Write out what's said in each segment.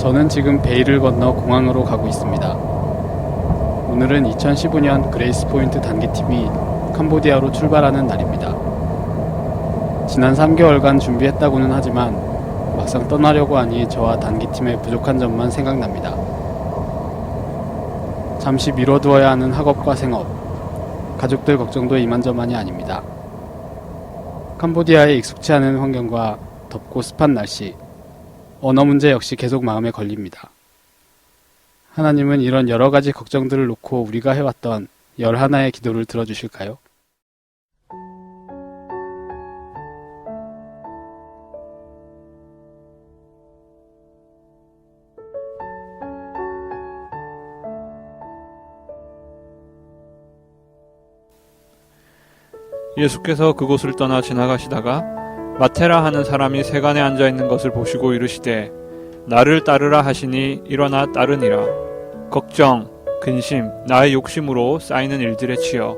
저는 지금 베일을 건너 공항으로 가고 있습니다. 오늘은 2015년 그레이스 포인트 단기팀이 캄보디아로 출발하는 날입니다. 지난 3개월간 준비했다고는 하지만 막상 떠나려고 하니 저와 단기팀의 부족한 점만 생각납니다. 잠시 미뤄두어야 하는 학업과 생업, 가족들 걱정도 이만저만이 아닙니다. 캄보디아에 익숙치 않은 환경과 덥고 습한 날씨, 언어 문제 역시 계속 마음에 걸립니다. 하나님은 이런 여러 가지 걱정들을 놓고 우리가 해왔던 11의 기도를 들어주실까요? 예수께서 그곳을 떠나 지나가시다가 마테라 하는 사람이 세간에 앉아있는 것을 보시고 이르시되 나를 따르라 하시니 일어나 따르니라. 걱정, 근심, 나의 욕심으로 쌓이는 일들에 치여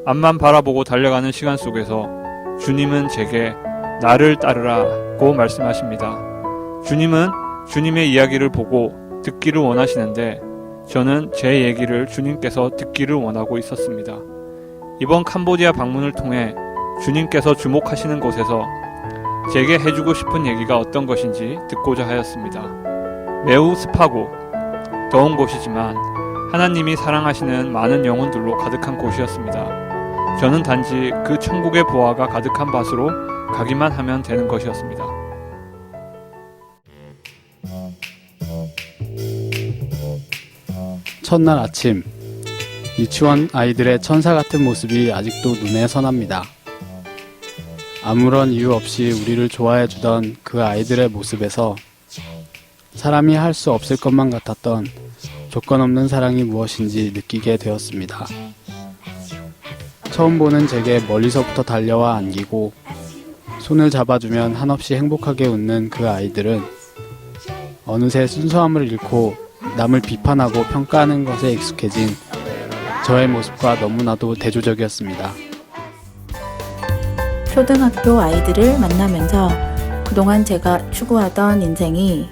앞만 바라보고 달려가는 시간 속에서 주님은 제게 나를 따르라고 말씀하십니다. 주님은 주님의 이야기를 보고 듣기를 원하시는데 저는 제 얘기를 주님께서 듣기를 원하고 있었습니다. 이번 캄보디아 방문을 통해 주님께서 주목하시는 곳에서 제게 해주고 싶은 얘기가 어떤 것인지 듣고자 하였습니다. 매우 습하고 더운 곳이지만 하나님이 사랑하시는 많은 영혼들로 가득한 곳이었습니다. 저는 단지 그 천국의 보화가 가득한 밭으로 가기만 하면 되는 것이었습니다. 첫날 아침, 유치원 아이들의 천사 같은 모습이 아직도 눈에 선합니다. 아무런 이유 없이 우리를 좋아해주던 그 아이들의 모습에서 사람이 할 수 없을 것만 같았던 조건 없는 사랑이 무엇인지 느끼게 되었습니다. 처음 보는 제게 멀리서부터 달려와 안기고 손을 잡아주면 한없이 행복하게 웃는 그 아이들은 어느새 순수함을 잃고 남을 비판하고 평가하는 것에 익숙해진 저의 모습과 너무나도 대조적이었습니다. 초등학교 아이들을 만나면서 그동안 제가 추구하던 인생이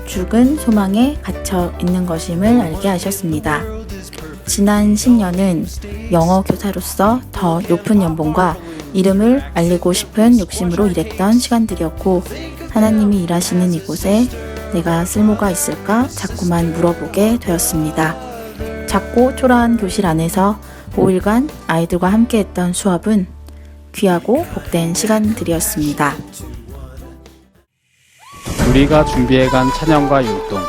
죽은 소망에 갇혀 있는 것임을 알게 하셨습니다. 지난 10년은 영어 교사로서 더 높은 연봉과 이름을 알리고 싶은 욕심으로 일했던 시간들이었고 하나님이 일하시는 이곳에 내가 쓸모가 있을까 자꾸만 물어보게 되었습니다. 작고 초라한 교실 안에서 5일간 아이들과 함께했던 수업은 귀하고 복된 시간들이었습니다. 우리가 준비해간 찬양과 율동,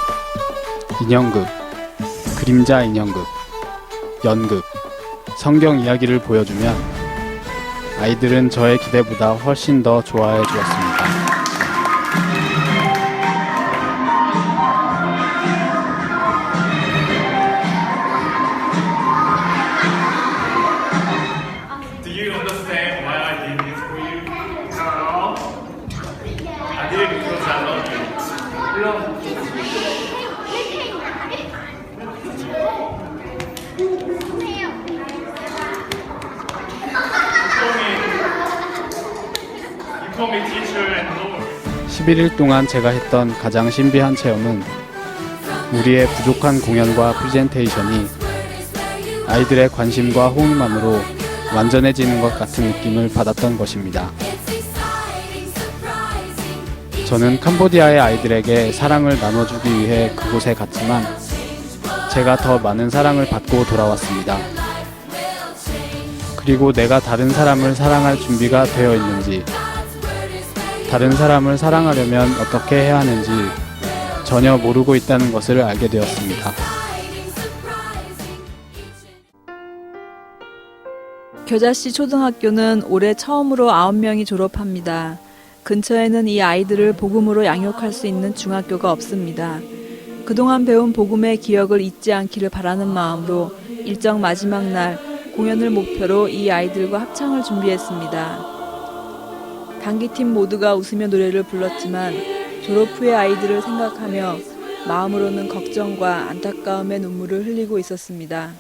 인형극, 그림자 인형극, 연극, 성경 이야기를 보여주면 아이들은 저의 기대보다 훨씬 더 좋아해 주었습니다. Do you understand why I did this for you? No. I did it because I love you. You call me teacher and Lord. 11일 동안 제가 했던 가장 신비한 체험은 우리의 부족한 공연과 프레젠테이션이 아이들의 관심과 호응만으로 완전해지는 것 같은 느낌을 받았던 것입니다. 저는 캄보디아의 아이들에게 사랑을 나눠주기 위해 그곳에 갔지만 제가 더 많은 사랑을 받고 돌아왔습니다. 그리고 내가 다른 사람을 사랑할 준비가 되어 있는지, 다른 사람을 사랑하려면 어떻게 해야 하는지 전혀 모르고 있다는 것을 알게 되었습니다. 겨자씨 초등학교는 올해 처음으로 9명이 졸업합니다. 근처에는 이 아이들을 복음으로 양육할 수 있는 중학교가 없습니다. 그동안 배운 복음의 기억을 잊지 않기를 바라는 마음으로 일정 마지막 날 공연을 목표로 이 아이들과 합창을 준비했습니다. 단기팀 모두가 웃으며 노래를 불렀지만 졸업 후의 아이들을 생각하며 마음으로는 걱정과 안타까움의 눈물을 흘리고 있었습니다.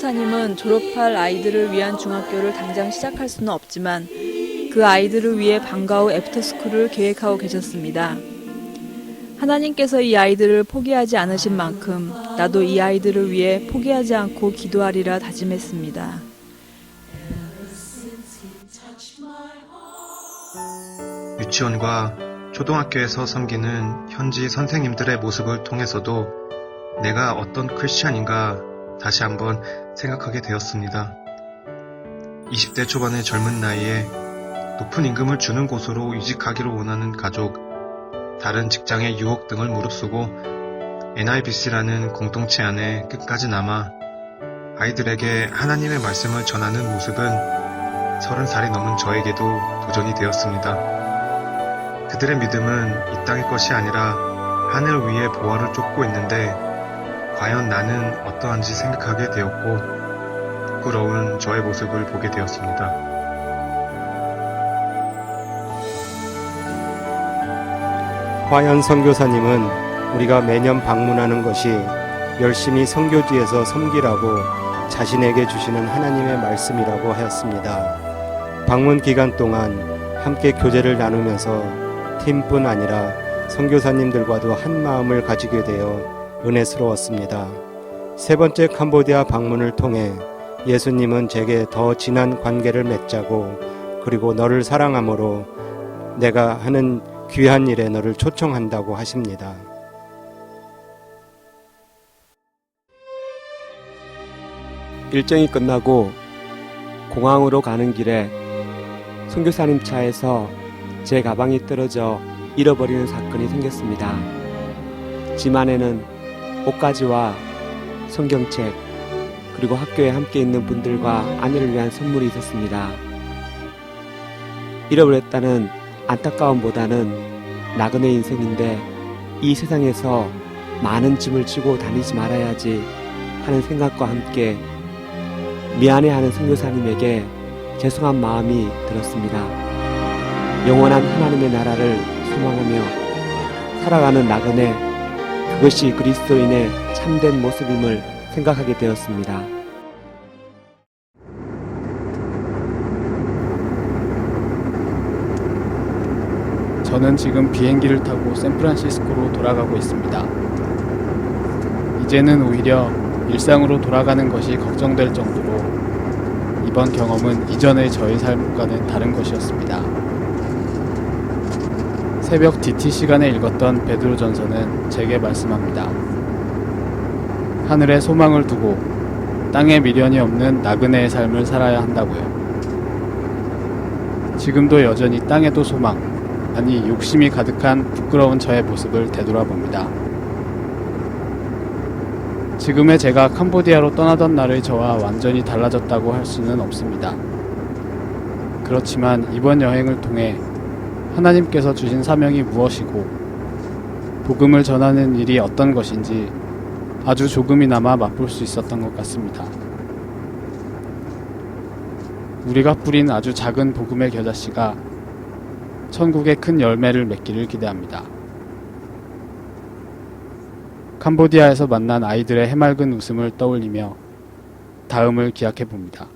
선교사님은 졸업할 아이들을 위한 중학교를 당장 시작할 수는 없지만 그 아이들을 위해 방과 후 애프터스쿨을 계획하고 계셨습니다. 하나님께서 이 아이들을 포기하지 않으신 만큼 나도 이 아이들을 위해 포기하지 않고 기도하리라 다짐했습니다. 유치원과 초등학교에서 섬기는 현지 선생님들의 모습을 통해서도 내가 어떤 크리스찬인가 다시 한번 생각하게 되었습니다. 20대 초반의 젊은 나이에 높은 임금을 주는 곳으로 이직하기를 원하는 가족, 다른 직장의 유혹 등을 무릅쓰고 NIBC라는 공동체 안에 끝까지 남아 아이들에게 하나님의 말씀을 전하는 모습은 30살이 넘은 저에게도 도전이 되었습니다. 그들의 믿음은 이 땅의 것이 아니라 하늘 위의 보화를 쫓고 있는데 과연 나는 어떠한지 생각하게 되었고 부끄러운 저의 모습을 보게 되었습니다. 화연 선교사님은 우리가 매년 방문하는 것이 열심히 선교지에서 섬기라고 자신에게 주시는 하나님의 말씀이라고 하였습니다. 방문 기간 동안 함께 교제를 나누면서 팀뿐 아니라 선교사님들과도 한 마음을 가지게 되어 은혜스러웠습니다. 세 번째 캄보디아 방문을 통해 예수님은 제게 더 진한 관계를 맺자고 그리고 너를 사랑함으로 내가 하는 귀한 일에 너를 초청한다고 하십니다. 일정이 끝나고 공항으로 가는 길에 선교사님 차에서 제 가방이 떨어져 잃어버리는 사건이 생겼습니다. 짐 안에는 옷가지와 성경책 그리고 학교에 함께 있는 분들과 아내를 위한 선물이 있었습니다. 잃어버렸다는 안타까움보다는 나그네 인생인데 이 세상에서 많은 짐을 지고 다니지 말아야지 하는 생각과 함께 미안해하는 선교사님에게 죄송한 마음이 들었습니다. 영원한 하나님의 나라를 소망하며 살아가는 나그네, 그것이 그리스도인의 참된 모습임을 생각하게 되었습니다. 저는 지금 비행기를 타고 샌프란시스코로 돌아가고 있습니다. 이제는 오히려 일상으로 돌아가는 것이 걱정될 정도로 이번 경험은 이전의 저의 삶과는 다른 것이었습니다. 새벽 DT 시간에 읽었던 베드로전서는 제게 말씀합니다. 하늘에 소망을 두고 땅에 미련이 없는 나그네의 삶을 살아야 한다고요. 지금도 여전히 땅에도 소망, 아니 욕심이 가득한 부끄러운 저의 모습을 되돌아봅니다. 지금의 제가 캄보디아로 떠나던 날의 저와 완전히 달라졌다고 할 수는 없습니다. 그렇지만 이번 여행을 통해 하나님께서 주신 사명이 무엇이고 복음을 전하는 일이 어떤 것인지 아주 조금이나마 맛볼 수 있었던 것 같습니다. 우리가 뿌린 아주 작은 복음의 겨자씨가 천국의 큰 열매를 맺기를 기대합니다. 캄보디아에서 만난 아이들의 해맑은 웃음을 떠올리며 다음을 기약해 봅니다.